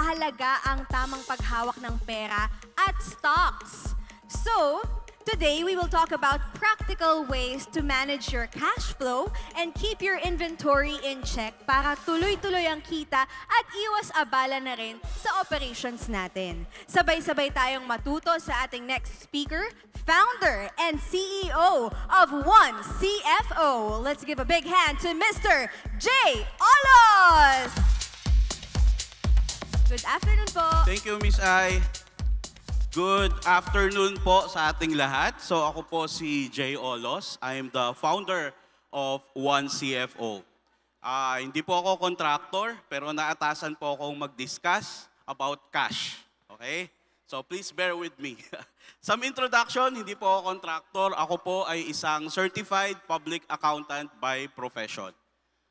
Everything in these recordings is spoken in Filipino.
mahalaga ang tamang paghawak ng pera at stocks. So, today we will talk about practical ways to manage your cash flow and keep your inventory in check para tuloy-tuloy ang kita at iwas abala na rin sa operations natin. Sabay-sabay tayong matuto sa ating next speaker, founder and CEO of One CFO. Let's give a big hand to Mr. Jay Olos! Good afternoon po. Thank you, Miss Ai. Good afternoon po sa ating lahat. So ako po si Jay Olos. I am the founder of One CFO. Hindi po ako contractor, pero naatasan po akong mag-discuss about cash. Okay? So please bear with me. Some introduction, hindi po ako contractor. Ako po ay isang certified public accountant by profession.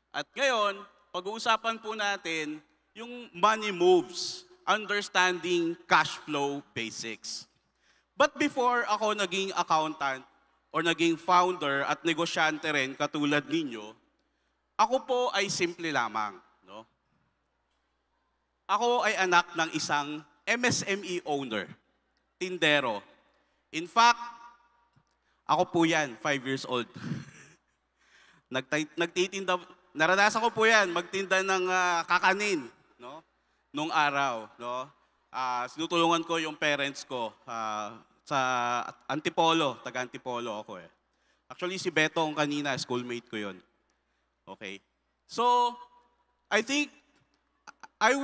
At ngayon, pag-uusapan po natin yung money moves, understanding cash flow basics. But before ako naging accountant or naging founder at negosyante rin katulad ninyo, ako po ay simple lamang. No? Ako ay anak ng isang MSME owner, tindero. In fact, ako po yan, 5 years old. Nagtitinda, naranasan ko po yan, magtinda ng kakanin. No? Nung araw, no? Sinutulungan ko yung parents ko sa Antipolo, taga-Antipolo ako eh. Actually, si Betong kanina, schoolmate ko yun. Okay. So, I think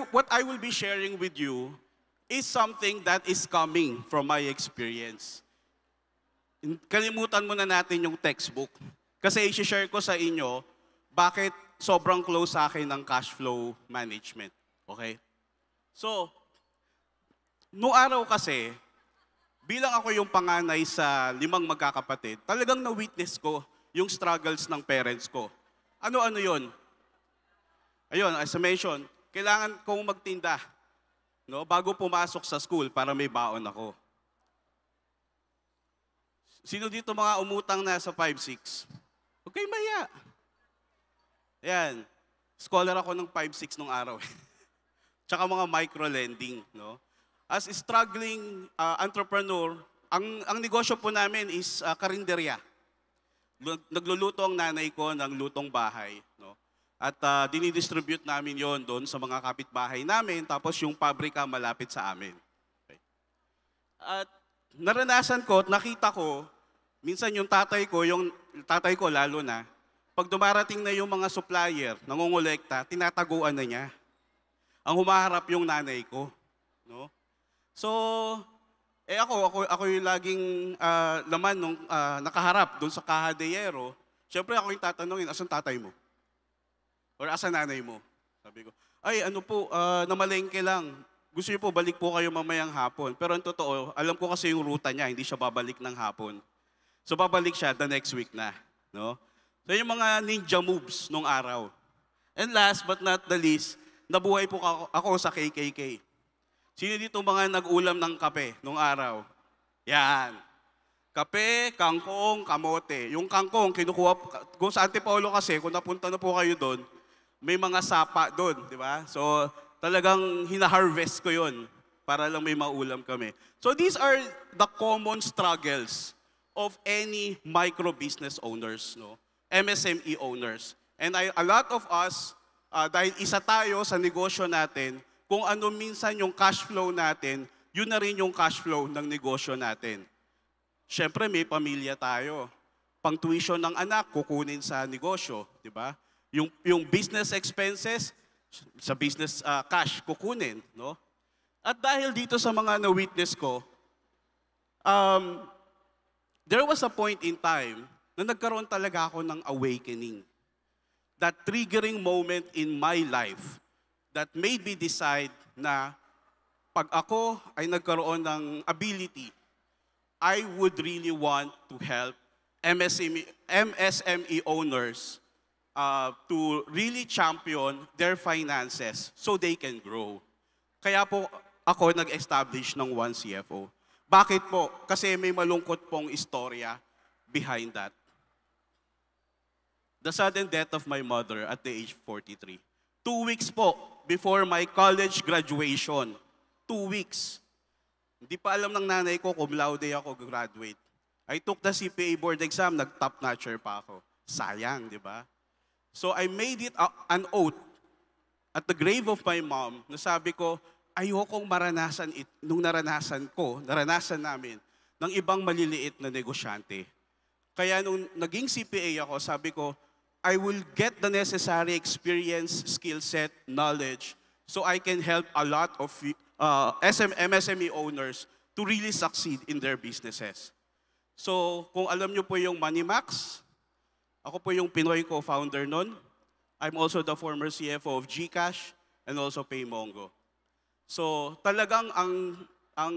what I will be sharing with you is something that is coming from my experience. Kalimutan muna natin yung textbook. Kasi i-share ko sa inyo bakit sobrang close sa akin ng cash flow management. Okay? So, noong araw kasi, bilang ako yung panganay sa 5 magkakapatid, talagang na-witness ko yung struggles ng parents ko. Ano-ano yun? Ayun, as I mentioned, kailangan kong magtinda, no, bago pumasok sa school para may baon ako. Sino dito mga umutang na sa 5-6? Okay, maya. Ayan, scholar ako ng 5-6 nung araw. Tsaka mga micro-lending. No? As a struggling entrepreneur, ang negosyo po namin is karinderya. Nagluluto ang nanay ko ng lutong bahay. No? At dinidistribute namin yon doon sa mga kapitbahay namin, tapos yung pabrika malapit sa amin. Okay. At naranasan ko at nakita ko, minsan yung tatay ko lalo na, pag dumarating na yung mga supplier, nangongolekta, tinataguan na niya. Ang humaharap yung nanay ko, no? So, ako yung laging laman nung nakaharap doon sa kahadeyero. Siyempre ako yung tatanungin, asan tatay mo? Or asan nanay mo? Sabi ko, ay ano po, namalengke lang. Gusto niyo po, balik po kayo mamayang hapon. Pero ang totoo, alam ko kasi yung ruta niya, hindi siya babalik ng hapon. So babalik siya the next week na, no? So yung mga ninja moves nung araw. And last but not the least, nabuhay po ako sa KKK. Sino dito mga nag-ulam ng kape nung araw? Yan. Kape, kangkong, kamote. Yung kangkong, kinukuha, kung sa Antipolo kasi, kung napunta na po kayo doon, may mga sapa doon, di ba? So, talagang hina-harvest ko yun para lang may maulam kami. So, these are the common struggles of any micro-business owners, no? MSME owners. And a lot of us, dahil isa tayo sa negosyo natin, kung ano minsan yung cash flow natin, yun na rin yung cash flow ng negosyo natin. Siyempre, may pamilya tayo. Pang tuition ng anak, kukunin sa negosyo, di ba? Yung business expenses, sa business cash, kukunin, no? At dahil dito sa mga na-witness ko, there was a point in time na nagkaroon talaga ako ng awakening. That triggering moment in my life that made me decide na pag ako ay nagkaroon ng ability, I would really want to help MSME owners to really champion their finances so they can grow. Kaya po ako nag-establish ng One CFO. Bakit po? Kasi may malungkot pong istorya behind that. The sudden death of my mother at the age 43. 2 weeks po before my college graduation. 2 weeks. Hindi pa alam ng nanay ko cum laude ako graduate. I took the CPA board exam, nag-top notcher pa ako. Sayang, di ba? So I made it an oath at the grave of my mom na sabi ko, ayokong maranasan nung naranasan namin ng ibang maliliit na negosyante. Kaya nung naging CPA ako, sabi ko, I will get the necessary experience, skill set, knowledge, so I can help a lot of MSME owners to really succeed in their businesses. So, kung alam nyo po yung MoneyMax, ako po yung Pinoy co-founder nun. I'm also the former CFO of GCash and also PayMongo. So, talagang ang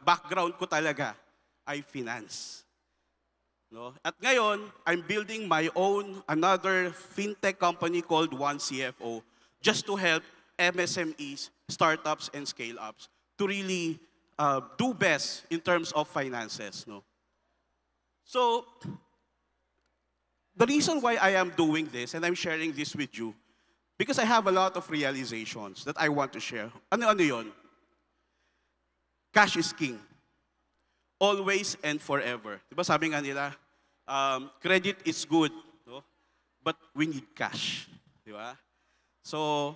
background ko talaga ay finance. No? At ngayon, I'm building my own, another fintech company called One CFO just to help MSMEs, startups, and scale-ups to really do best in terms of finances. No? So, the reason why I am doing this, and I'm sharing this with you, because I have a lot of realizations that I want to share. Ano yun? Cash is king. Always and forever. Diba sabi nga nila, credit is good, no? But we need cash. Diba? So,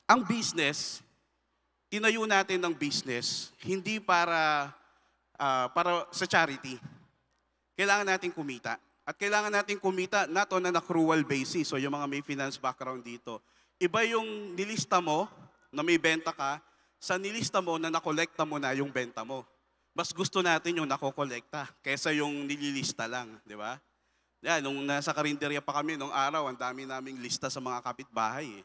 ang business, tinayo natin ng business, hindi para sa charity. Kailangan natin kumita. At kailangan natin kumita not on an accrual basis. So yung mga may finance background dito. Iba yung nilista mo na may benta ka, sa nilista mo na nakolekta mo na yung benta mo. Mas gusto natin yung nakokolekta kaysa yung nililista lang. Di ba? Yan, nung nasa karinderya pa kami, nung araw, ang dami naming lista sa mga kapitbahay.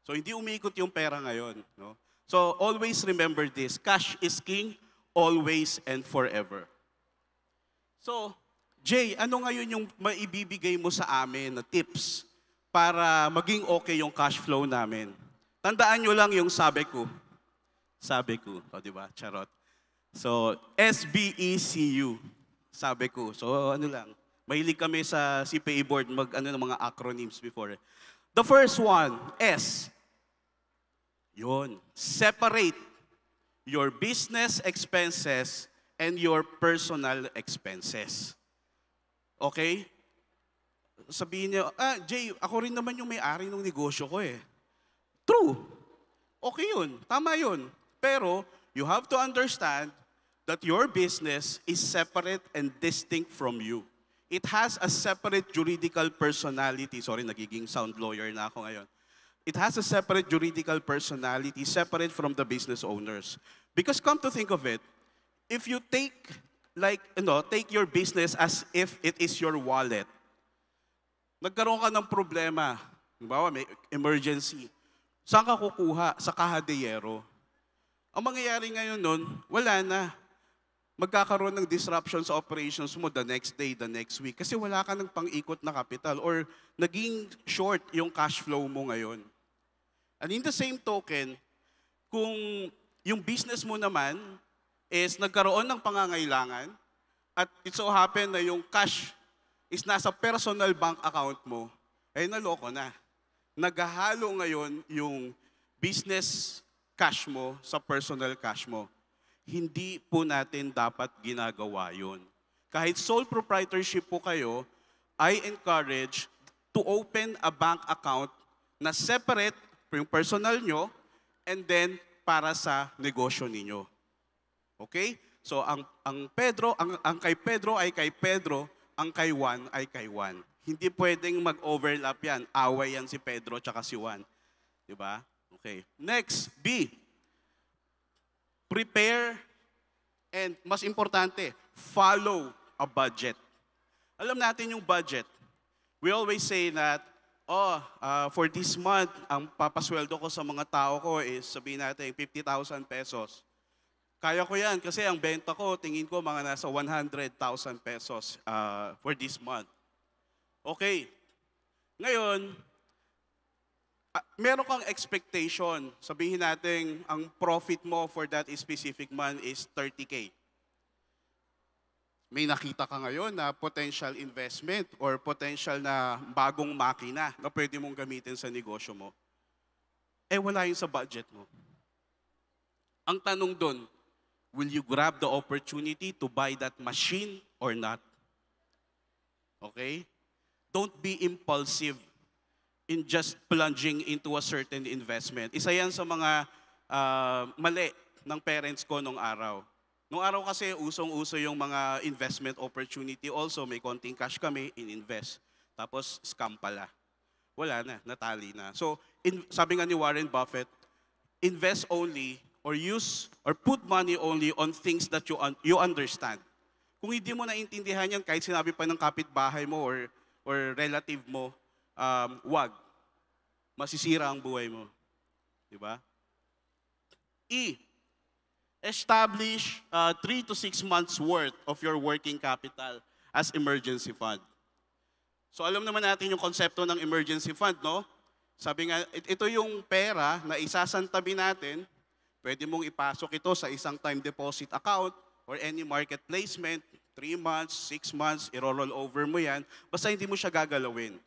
So hindi umiikot yung pera ngayon. No? So always remember this, cash is king, always and forever. So, Jay, ano ngayon yung maibibigay mo sa amin na tips para maging okay yung cash flow namin? Tandaan nyo lang yung sabi ko. Sabi ko, o diba? Charot. So, SBECU. Sabi ko. So, ano lang. Mahilig kami sa CPA board ng mga acronyms before. The first one, S. Yun. Separate your business expenses and your personal expenses. Okay? Sabihin niyo, Jay, ako rin naman yung may-ari ng negosyo ko eh. True. Okay yun. Tama yun. Pero, you have to understand that your business is separate and distinct from you. It has a separate juridical personality. Sorry, nagiging sound lawyer na ako ngayon. It has a separate juridical personality, separate from the business owners. Because come to think of it, if you take your business as if it is your wallet, nagkaroon ka ng problema, halimbawa may emergency, saan ka kukuha? Sa kahadeyero. Ang mangyayari ngayon nun, wala na. Magkakaroon ng disruption sa operations mo the next day, the next week. Kasi wala ka ng pang-ikot na kapital or naging short yung cash flow mo ngayon. And in the same token, kung yung business mo naman is nagkaroon ng pangangailangan at it so happen na yung cash is nasa personal bank account mo, eh naloko na. Naghahalo ngayon yung business cash mo sa personal cash mo. Hindi po natin dapat ginagawa yun. Kahit sole proprietorship po kayo, I encourage to open a bank account na separate yung personal nyo and then para sa negosyo ninyo. Okay? So ang kay Pedro ay kay Pedro, ang kay Juan ay kay Juan. Hindi pwedeng mag-overlap yan. Away yan si Pedro tsaka si Juan. Diba? Okay. Next, B. Prepare and mas importante, follow a budget. Alam natin yung budget. We always say that, for this month, ang papasweldo ko sa mga tao ko is sabihin natin 50,000 pesos. Kaya ko yan kasi ang benta ko, tingin ko mga nasa 100,000 pesos for this month. Okay. Ngayon, meron kang expectation. Sabihin natin, ang profit mo for that specific month is 30K. May nakita ka ngayon na potential investment or potential na bagong makina na pwede mong gamitin sa negosyo mo. wala yun sa budget mo. Ang tanong doon, will you grab the opportunity to buy that machine or not? Okay? Don't be impulsive in just plunging into a certain investment. Isa yan sa mga mali ng parents ko nung araw. Nung araw kasi usong-uso yung mga investment opportunity. Also, may konting cash kami, in-invest. Tapos, scam pala. Wala na, natali na. So, sabi nga ni Warren Buffett, invest only or use or put money only on things that you understand. Kung hindi mo naintindihan yan, kahit sinabi pa ng kapitbahay mo or relative mo, wag. Masisira ang buhay mo. Diba? Establish 3 to 6 months worth of your working capital as emergency fund. So alam naman natin yung konsepto ng emergency fund, no? Sabi nga, ito yung pera na isasantabi natin, pwede mong ipasok ito sa isang time deposit account or any market placement, 3 months, 6 months, i-roll over mo yan, basta hindi mo siya gagalawin.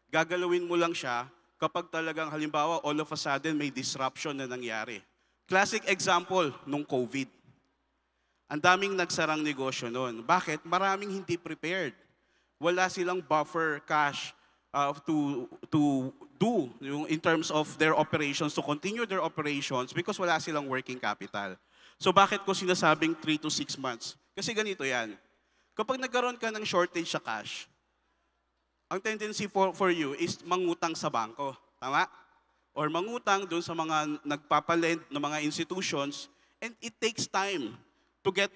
Gagalawin mo lang siya kapag talagang halimbawa all of a sudden may disruption na nangyari. Classic example nung COVID. Ang daming nagsarang negosyo noon. Bakit? Maraming hindi prepared. Wala silang buffer cash to do yung in terms of their operations, to continue their operations because wala silang working capital. So bakit ko sinasabing 3 to 6 months? Kasi ganito yan. Kapag nagkaroon ka ng shortage sa cash, ang tendency for you is mangutang sa bangko. Tama? Or mangutang doon sa mga nagpapalend ng mga institutions, and it takes time to get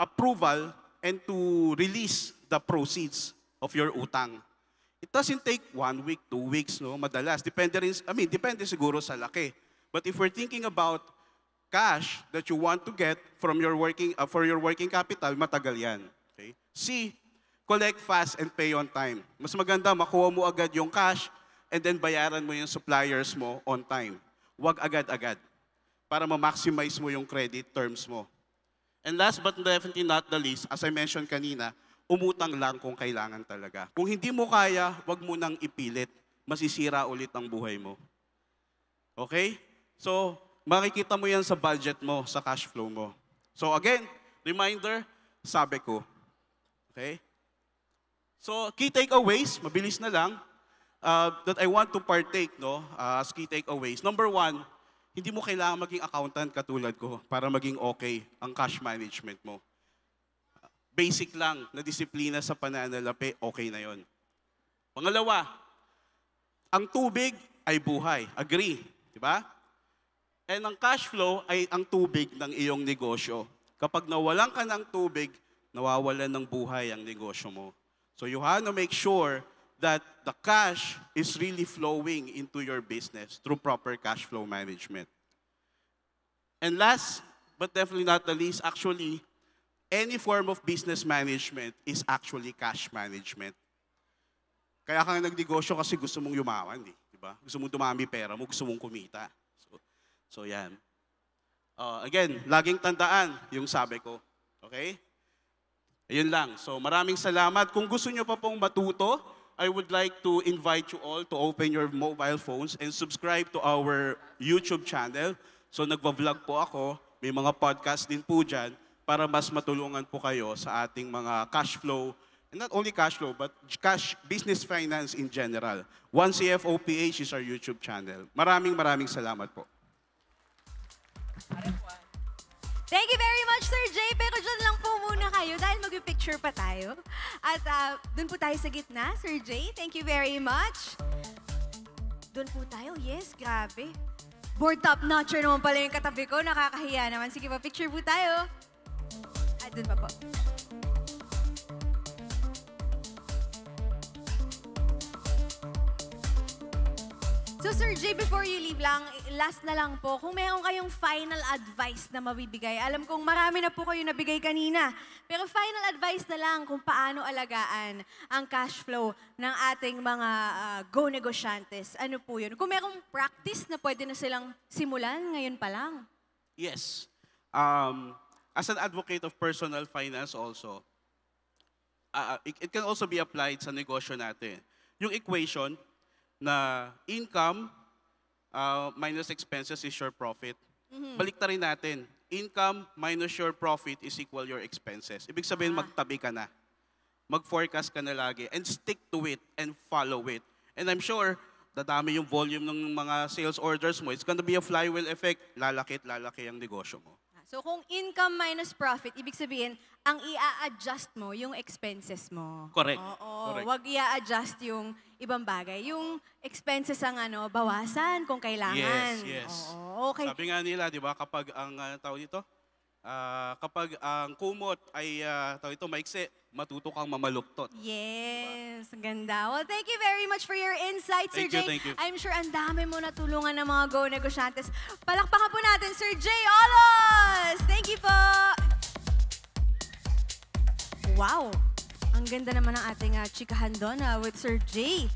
approval and to release the proceeds of your utang. It doesn't take 1 week, 2 weeks, no? Madalas. Depende siguro sa laki. But if we're thinking about cash that you want to get from your for your working capital, matagal yan. Okay? C, collect fast and pay on time. Mas maganda, makuha mo agad yung cash and then bayaran mo yung suppliers mo on time. Huwag agad-agad para ma-maximize mo yung credit terms mo. And last but definitely not the least, as I mentioned kanina, umutang lang kung kailangan talaga. Kung hindi mo kaya, huwag mo nang ipilit. Masisira ulit ang buhay mo. Okay? So, makikita mo yan sa budget mo, sa cash flow mo. So again, reminder, sabi ko. Okay? So, key takeaways, mabilis na lang, that I want to partake, no, as key takeaways. Number 1, hindi mo kailangan maging accountant katulad ko para maging okay ang cash management mo. Basic lang na disiplina sa pananalapi, okay na yon. Pangalawa, ang tubig ay buhay. Agree, di ba? And ang cash flow ay ang tubig ng iyong negosyo. Kapag nawalan ka ng tubig, nawawalan ng buhay ang negosyo mo. So you have to make sure that the cash is really flowing into your business through proper cash flow management. And last, but definitely not the least, actually, any form of business management is actually cash management. Kaya ka nagnegosyo kasi gusto mong yumaman, di ba? Gusto mong dumami pera mo, gusto mong kumita. So yan. Again, laging tandaan yung sabi ko. Okay? Ayun lang. So maraming salamat. Kung gusto nyo pa pong matuto, I would like to invite you all to open your mobile phones and subscribe to our YouTube channel. So nagva-vlog po ako, may mga podcast din po dyan para mas matulungan po kayo sa ating mga cash flow, and not only cash flow, but cash business finance in general. 1CFOPH is our YouTube channel. Maraming salamat po. Thank you very much, Sir Jay. Pero dyan lang po muna kayo dahil mag-picture pa tayo. At dun po tayo sa gitna, Sir Jay. Thank you very much. Dun po tayo. Yes, grabe. Board top notcher naman pala yung katabi ko. Nakakahiya naman. Sige pa, picture po tayo. At dun pa po. So Sir Jay, before you leave lang, last na lang po, kung meron kayong final advice na mabibigay, alam kong marami na po kayo nabigay kanina, pero final advice na lang kung paano alagaan ang cash flow ng ating mga go-negosyantes. Ano po yun? Kung merong practice na pwede na silang simulan ngayon pa lang. Yes. As an advocate of personal finance also, it can also be applied sa negosyo natin. Yung equation na income minus expenses is your profit. Baliktarin natin. Income minus your profit is equal your expenses. Ibig sabihin, magtabi ka na. Mag-forecast ka na lagi and stick to it and follow it. And I'm sure, dadami yung volume ng mga sales orders mo. It's gonna be a flywheel effect. Lalaki at lalaki ang negosyo mo. So kung income minus profit, ibig sabihin, ang i-a-adjust mo yung expenses mo. Correct. Oo, Correct. wag i-a-adjust yung ibang bagay. Yung expenses ang bawasan kung kailangan. Yes. Oo, okay. Sabi nga nila, di ba, kapag ang tawag dito, kapag ang kumot ay tawag dito, maiksi, matuto kang mamaluktot. Yes, ang ganda. Well, thank you very much for your insights, Sir Thank you, Jay. thank you. I'm sure ang dami mo natulungan ng mga Go Negosyantes. Palakpakan po natin, Sir Jay Olos! Thank you po! Wow! Ang ganda naman ng ating chikahan doon with Sir Jay.